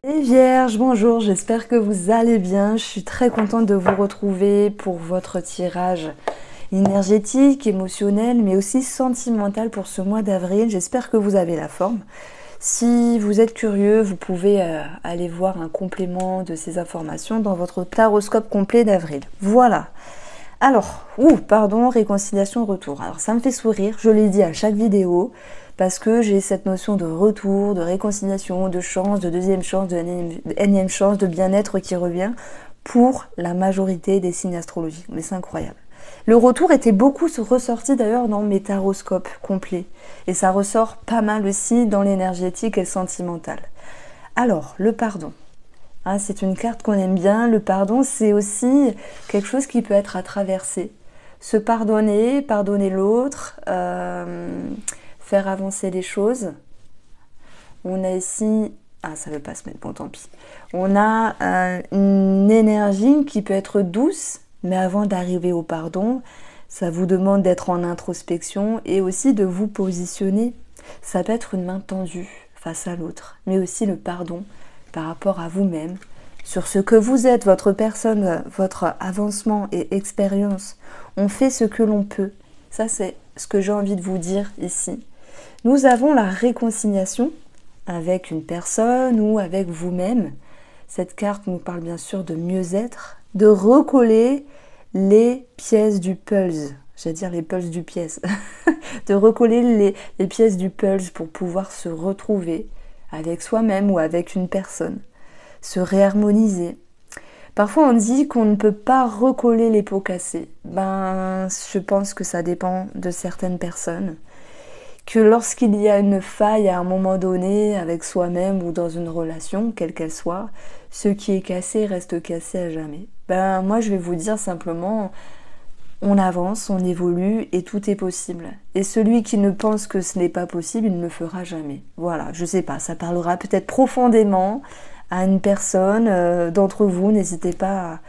Les Vierges, bonjour, j'espère que vous allez bien. Je suis très contente de vous retrouver pour votre tirage énergétique, émotionnel, mais aussi sentimental pour ce mois d'avril. J'espère que vous avez la forme. Si vous êtes curieux, vous pouvez aller voir un complément de ces informations dans votre taroscope complet d'avril. Voilà. Alors, réconciliation, retour. Alors ça me fait sourire, je l'ai dit à chaque vidéo, parce que j'ai cette notion de retour, de réconciliation, de chance, de deuxième chance, de énième chance, de bien-être qui revient pour la majorité des signes astrologiques. Mais c'est incroyable. Le retour était beaucoup ressorti d'ailleurs dans mes taroscopes complets. Et ça ressort pas mal aussi dans l'énergétique et le sentimental. Alors, le pardon. Hein, c'est une carte qu'on aime bien. Le pardon, c'est aussi quelque chose qui peut être à traverser. Se pardonner, pardonner l'autre, faire avancer les choses. On a ici... Ah, ça ne veut pas se mettre, bon tant pis. On a une énergie qui peut être douce, mais avant d'arriver au pardon, ça vous demande d'être en introspection et aussi de vous positionner. Ça peut être une main tendue face à l'autre, mais aussi le pardon par rapport à vous-même, sur ce que vous êtes, votre personne, votre avancement et expérience. On fait ce que l'on peut. Ça, c'est ce que j'ai envie de vous dire ici. Nous avons la réconciliation avec une personne ou avec vous-même. Cette carte nous parle bien sûr de mieux-être, de recoller les pièces du puzzle. J'allais dire les pulses du pièce. De recoller les pièces du puzzle pour pouvoir se retrouver avec soi-même ou avec une personne. Se réharmoniser. Parfois on dit qu'on ne peut pas recoller les pots cassés. Ben, je pense que ça dépend de certaines personnes. Que lorsqu'il y a une faille à un moment donné avec soi-même ou dans une relation, quelle qu'elle soit, ce qui est cassé reste cassé à jamais. Ben, moi je vais vous dire simplement, on avance, on évolue et tout est possible. Et celui qui ne pense que ce n'est pas possible, il ne le fera jamais. Voilà, je sais pas, ça parlera peut-être profondément à une personne d'entre vous, n'hésitez pas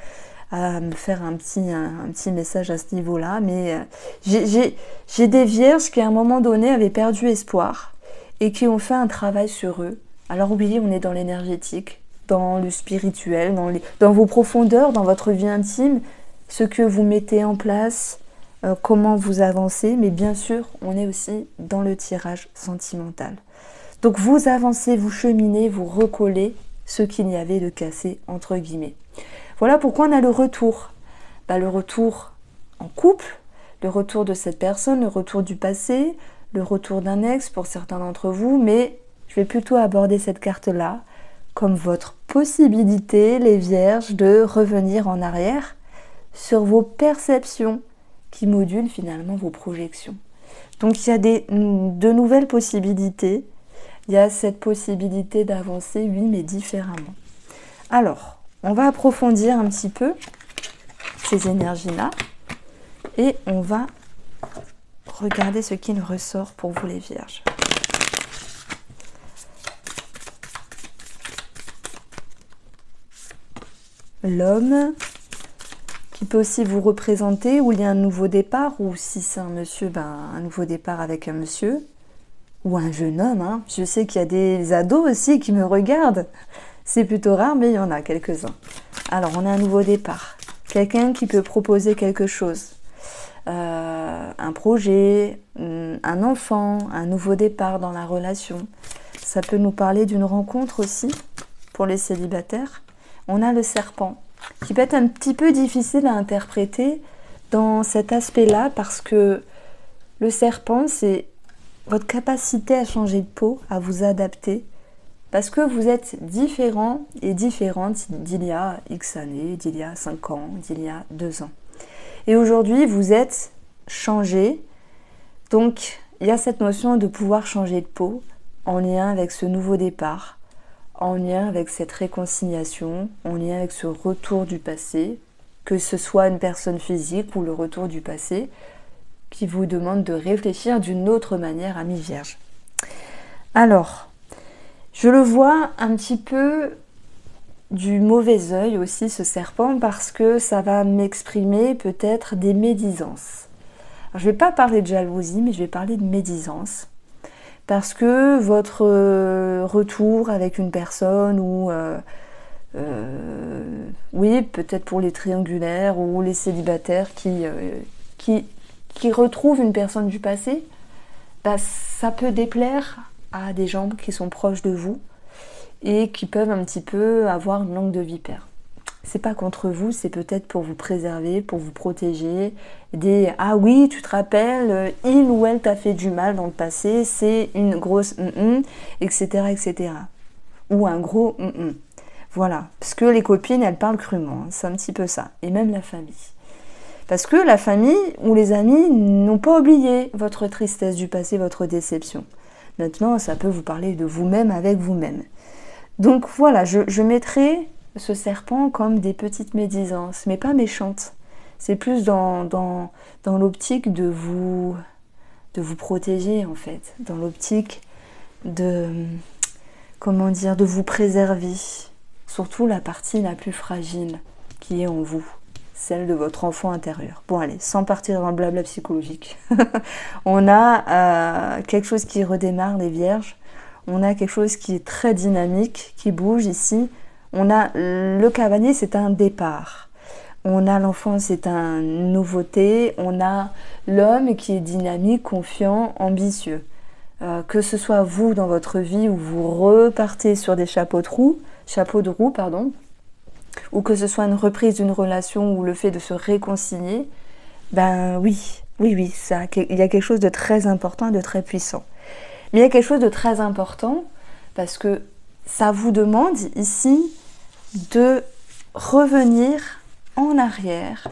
à me faire un petit message à ce niveau-là, mais j'ai des vierges qui à un moment donné avaient perdu espoir et qui ont fait un travail sur eux. Alors oui, on est dans l'énergétique, dans le spirituel, dans vos profondeurs, dans votre vie intime, ce que vous mettez en place, comment vous avancez, mais bien sûr, on est aussi dans le tirage sentimental. Donc vous avancez, vous cheminez, vous recollez ce qu'il y avait de cassé, entre guillemets. Voilà pourquoi on a le retour. Le retour en couple, le retour de cette personne, le retour du passé, le retour d'un ex pour certains d'entre vous, mais je vais plutôt aborder cette carte-là comme votre possibilité, les vierges, de revenir en arrière sur vos perceptions qui modulent finalement vos projections. Donc il y a de nouvelles possibilités. Il y a cette possibilité d'avancer, oui, mais différemment. Alors, on va approfondir un petit peu ces énergies-là et on va regarder ce qui nous ressort pour vous les vierges. L'homme qui peut aussi vous représenter où il y a un nouveau départ, ou si c'est un monsieur, un nouveau départ avec un monsieur ou un jeune homme. Hein. Je sais qu'il y a des ados aussi qui me regardent. C'est plutôt rare, mais il y en a quelques-uns. Alors, on a un nouveau départ. Quelqu'un qui peut proposer quelque chose. Un projet, un enfant, un nouveau départ dans la relation. Ça peut nous parler d'une rencontre aussi, pour les célibataires. On a le serpent, qui peut être un petit peu difficile à interpréter dans cet aspect-là, parce que le serpent, c'est votre capacité à changer de peau, à vous adapter, parce que vous êtes différent et différente d'il y a X années, d'il y a 5 ans, d'il y a 2 ans. Et aujourd'hui, vous êtes changé. Donc, il y a cette notion de pouvoir changer de peau en lien avec ce nouveau départ, en lien avec cette réconciliation, en lien avec ce retour du passé, que ce soit une personne physique ou le retour du passé, qui vous demande de réfléchir d'une autre manière, amis vierges. Alors, je le vois un petit peu du mauvais œil aussi, ce serpent, parce que ça va m'exprimer peut-être des médisances. Alors, je ne vais pas parler de jalousie, mais je vais parler de médisance. parce que votre retour avec une personne ou oui, peut-être pour les triangulaires ou les célibataires qui retrouvent une personne du passé, bah, ça peut déplaire à des gens qui sont proches de vous et qui peuvent un petit peu avoir une langue de vipère. C'est pas contre vous, c'est peut-être pour vous préserver, pour vous protéger. Ah oui, tu te rappelles, il ou elle t'a fait du mal dans le passé, c'est une grosse etc., etc. Ou un gros Voilà, parce que les copines, elles parlent crûment, hein. C'est un petit peu ça. Et même la famille. Parce que la famille ou les amis n'ont pas oublié votre tristesse du passé, votre déception. Maintenant, ça peut vous parler de vous-même avec vous-même. Donc voilà, je mettrai ce serpent comme des petites médisances, mais pas méchantes. C'est plus dans l'optique de vous protéger, en fait. Dans l'optique comment dire, de vous préserver. Surtout la partie la plus fragile qui est en vous. Celle de votre enfant intérieur. Bon allez, sans partir dans le blabla psychologique. On a quelque chose qui redémarre, les vierges. On a quelque chose qui est très dynamique, qui bouge ici. On a le cavalier, c'est un départ. On a l'enfant, c'est une nouveauté. On a l'homme qui est dynamique, confiant, ambitieux. Que ce soit vous dans votre vie où vous repartez sur des chapeaux de roue, ou que ce soit une reprise d'une relation ou le fait de se réconcilier, ben oui, il y a quelque chose de très important, de très puissant. Mais il y a quelque chose de très important parce que ça vous demande ici de revenir en arrière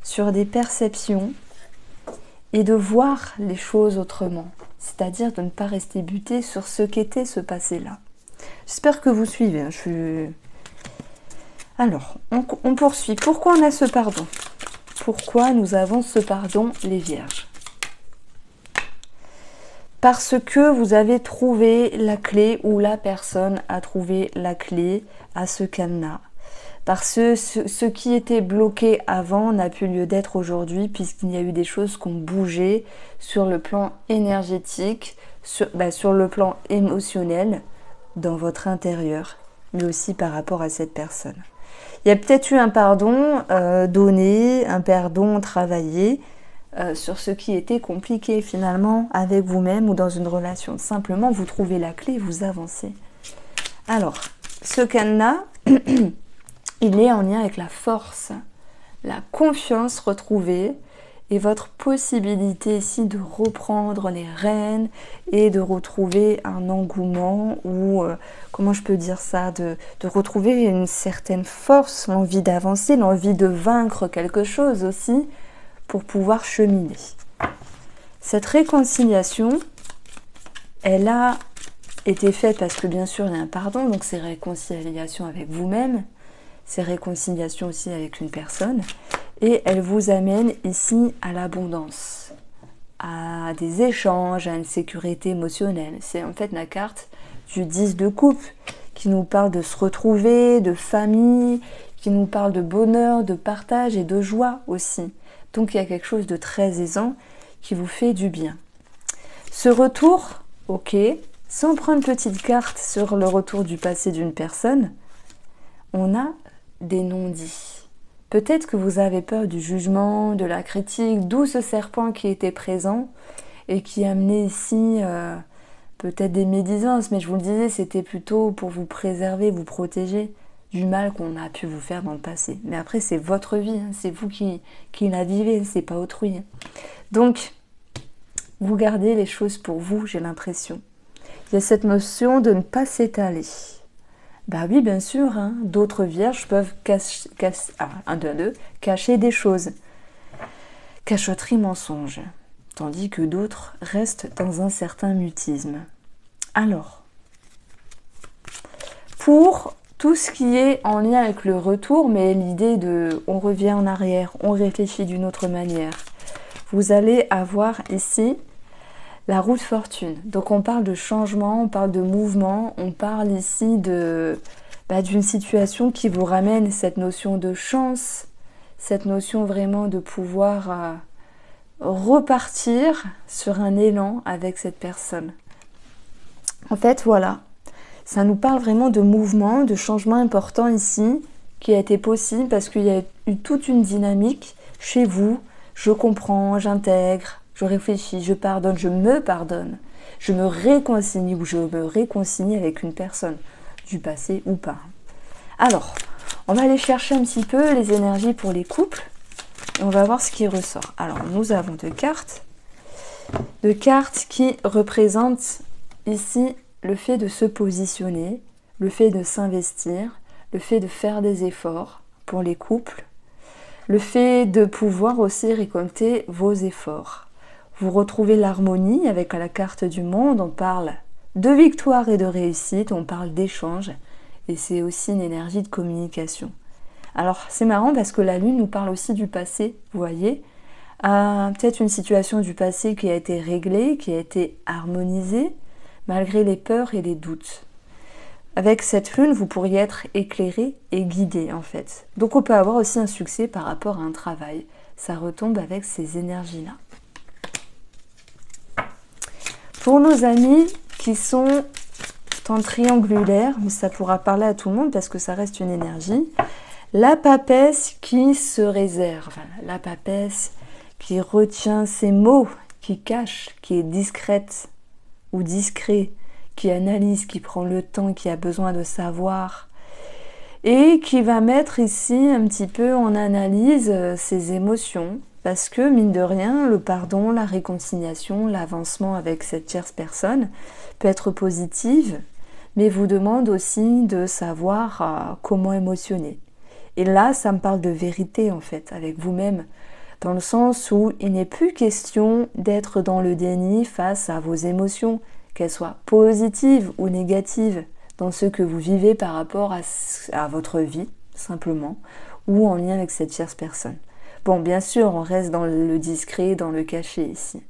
sur des perceptions et de voir les choses autrement. C'est-à-dire de ne pas rester buté sur ce qu'était ce passé-là. J'espère que vous suivez. Alors, on poursuit. Pourquoi on a ce pardon? Pourquoi nous avons ce pardon, les vierges? Parce que vous avez trouvé la clé ou la personne a trouvé la clé à ce cadenas. Parce que ce qui était bloqué avant n'a plus lieu d'être aujourd'hui puisqu'il y a eu des choses qui ont bougé sur le plan énergétique, sur le plan émotionnel, dans votre intérieur, mais aussi par rapport à cette personne. Il y a peut-être eu un pardon donné, un pardon travaillé sur ce qui était compliqué finalement avec vous-même ou dans une relation. Simplement, vous trouvez la clé, vous avancez. Alors, ce cadenas, il est en lien avec la force, la confiance retrouvée et votre possibilité ici de reprendre les rênes et de retrouver un engouement ou, comment je peux dire ça, de retrouver une certaine force, l'envie d'avancer, l'envie de vaincre quelque chose aussi pour pouvoir cheminer. Cette réconciliation, elle a été faite parce que bien sûr il y a un pardon, donc c'est réconciliation avec vous-même, c'est réconciliation aussi avec une personne. Et elle vous amène ici à l'abondance, à des échanges, à une sécurité émotionnelle. C'est en fait la carte du 10 de coupe qui nous parle de se retrouver, de famille, qui nous parle de bonheur, de partage et de joie aussi. Donc il y a quelque chose de très aisant qui vous fait du bien. Ce retour, ok, sans prendre une petite carte sur le retour du passé d'une personne, on a des non-dits. Peut-être que vous avez peur du jugement, de la critique, d'où ce serpent qui était présent et qui amenait ici peut-être des médisances, mais je vous le disais, c'était plutôt pour vous préserver, vous protéger du mal qu'on a pu vous faire dans le passé. Mais après, c'est votre vie, hein, c'est vous qui la vivez, c'est pas autrui. Hein. Donc, vous gardez les choses pour vous, j'ai l'impression. Il y a cette notion de ne pas s'étaler. Bah oui, bien sûr, hein, d'autres vierges peuvent cacher des choses. Cachotterie, mensonge. Tandis que d'autres restent dans un certain mutisme. Alors, pour tout ce qui est en lien avec le retour, mais l'idée de on revient en arrière, on réfléchit d'une autre manière, vous allez avoir ici la roue de fortune. Donc on parle de changement, on parle de mouvement, on parle ici d'une situation qui vous ramène cette notion de chance, cette notion vraiment de pouvoir repartir sur un élan avec cette personne. En fait, voilà, ça nous parle vraiment de mouvement, de changement important ici, qui a été possible parce qu'il y a eu toute une dynamique chez vous. Je comprends, j'intègre, je réfléchis, je pardonne, je me pardonne. Je me réconcilie ou je me réconcilie avec une personne du passé ou pas. Alors, on va aller chercher un petit peu les énergies pour les couples et on va voir ce qui ressort. Alors, nous avons deux cartes qui représentent ici le fait de se positionner, le fait de s'investir, le fait de faire des efforts pour les couples, le fait de pouvoir aussi récolter vos efforts. Vous retrouvez l'harmonie avec la carte du monde, on parle de victoire et de réussite, on parle d'échange et c'est aussi une énergie de communication. Alors c'est marrant parce que la lune nous parle aussi du passé, vous voyez, peut-être une situation du passé qui a été réglée, qui a été harmonisée, malgré les peurs et les doutes. Avec cette lune, vous pourriez être éclairé et guidé en fait. Donc on peut avoir aussi un succès par rapport à un travail. Ça retombe avec ces énergies-là. Pour nos amis qui sont en triangulaire, mais ça pourra parler à tout le monde parce que ça reste une énergie, la papesse qui se réserve, la papesse qui retient ses mots, qui cache, qui est discrète ou discret, qui analyse, qui prend le temps, qui a besoin de savoir et qui va mettre ici un petit peu en analyse ses émotions parce que mine de rien, le pardon, la réconciliation, l'avancement avec cette tierce personne peut être positive mais vous demande aussi de savoir comment émotionner. Et là, ça me parle de vérité en fait, avec vous-même, dans le sens où il n'est plus question d'être dans le déni face à vos émotions, qu'elles soient positives ou négatives, dans ce que vous vivez par rapport à votre vie, simplement, ou en lien avec cette tierce personne. Bon, bien sûr, on reste dans le discret, dans le caché ici.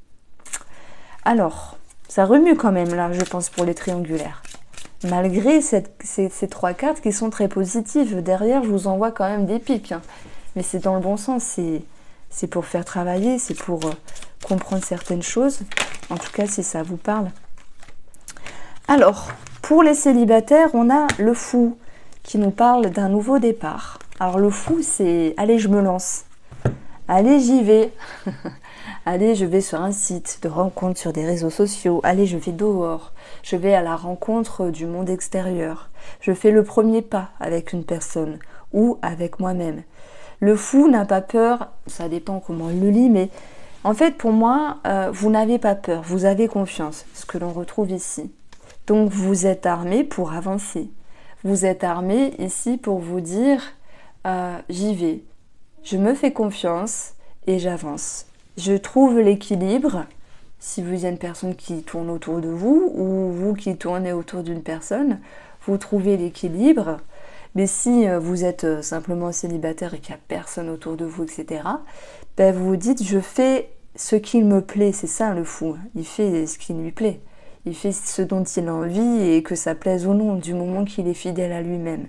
Alors, ça remue quand même là, je pense, pour les triangulaires. Malgré ces trois cartes qui sont très positives, derrière, je vous envoie quand même des pics. Hein. Mais c'est dans le bon sens, c'est pour faire travailler, c'est pour comprendre certaines choses. En tout cas, si ça vous parle. Alors, pour les célibataires, on a le fou qui nous parle d'un nouveau départ. Alors le fou, c'est « allez, je me lance ». Allez, j'y vais. Allez, je vais sur un site de rencontre sur des réseaux sociaux. Allez, je vais dehors. Je vais à la rencontre du monde extérieur. Je fais le premier pas avec une personne ou avec moi-même. Le fou n'a pas peur, ça dépend comment on le lit, mais en fait, pour moi, vous n'avez pas peur, vous avez confiance, ce que l'on retrouve ici. Donc, vous êtes armé pour avancer. Vous êtes armé ici pour vous dire j'y vais. Je me fais confiance et j'avance. Je trouve l'équilibre, si vous êtes une personne qui tourne autour de vous ou vous qui tournez autour d'une personne, vous trouvez l'équilibre. Mais si vous êtes simplement célibataire et qu'il n'y a personne autour de vous, etc., ben vous vous dites, je fais ce qu'il me plaît. C'est ça le fou. Il fait ce qui lui plaît. Il fait ce dont il a envie et que ça plaise ou non, du moment qu'il est fidèle à lui-même.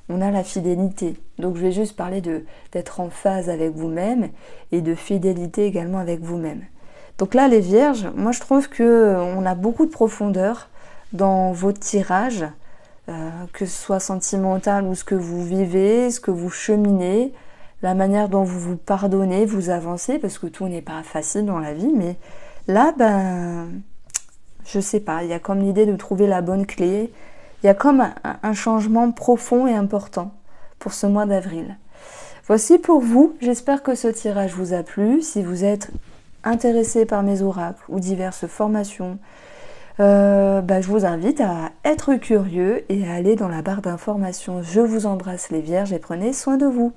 On a la fidélité. Donc je vais juste parler d'être en phase avec vous-même et de fidélité également avec vous-même. Donc là, les vierges, moi je trouve qu'on a beaucoup de profondeur dans votre tirage, que ce soit sentimental ou ce que vous vivez, ce que vous cheminez, la manière dont vous vous pardonnez, vous avancez, parce que tout n'est pas facile dans la vie, mais là, je sais pas, il y a comme l'idée de trouver la bonne clé. Il y a comme un changement profond et important pour ce mois d'avril. Voici pour vous, j'espère que ce tirage vous a plu. Si vous êtes intéressé par mes oracles ou diverses formations, je vous invite à être curieux et à aller dans la barre d'informations. Je vous embrasse les vierges et prenez soin de vous.